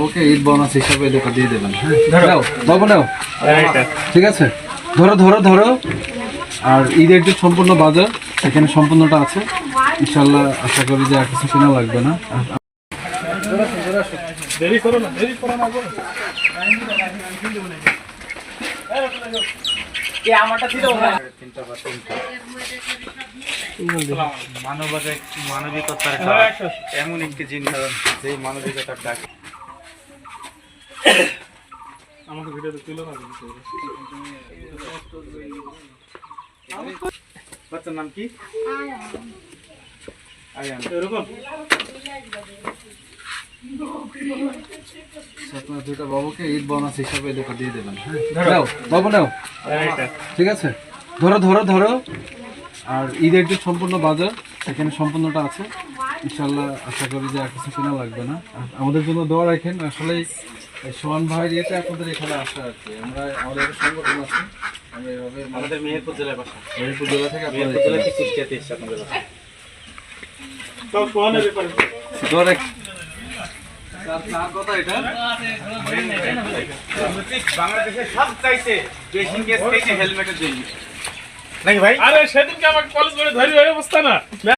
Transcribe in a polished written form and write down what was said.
বাবুকে ঈদ বোনাস হিসাবে এটা দিয়ে দেবেন। হ্যাঁ নাও বাবু নাও, ঠিক আছে, ধরো ধরো ধরো। আর ঈদের যে সম্পূর্ণ বাজার এখানে সম্পূর্ণটা আছে ইনশাল্লাহ। আশা করি যে আর কিছু কেনা লাগবে না। দেরি করো না, দেরি করো না। মানবিকতার এমন একটি জিনিস যে মানবিকতার ডাক। আমাকে ভিডিওতে তুলো না। বাচ্চার নাম কি? আয়ান। এরকম আপনার দুটো বাবুকে ঈদ বোনাস হিসাবে এটা দিয়ে দেবেন। হ্যাঁ নাও বাবু নাও, ঠিক আছে, ধরো ধরো ধরো। আর ঈদের যে সম্পূর্ণ বাজার এখানে সম্পূর্ণটা আছে ইনশাল্লাহ। আশা করি যে আর কিছু কেনা লাগবে না। আর আমাদের জন্য দোয়া রাখেন। আসলে সোহান ভাইয়ের ইয়েতে আপনাদের এখানে আসা আর কি। আমরা আমাদের একটা সংগঠন আছে, আমরা এভাবে আমাদের মেহেরপুর জেলার বাসা। মেহেরপুর জেলা থেকে মেহেরপুর জেলা থেকে কুষ্টিয়াতে এসেছে আপনাদের বাসা। সব কোয়ানের ব্যাপারে দোয়া রাখ। কার কথা এটা? বাংলাদেশের সব চাইছে বেশি কেস পেয়েছে হেলমেটের জন্য নাকি ভাই? আরে সেদিনকে আমাকে কলেজ করে ধরি ওই অবস্থা না।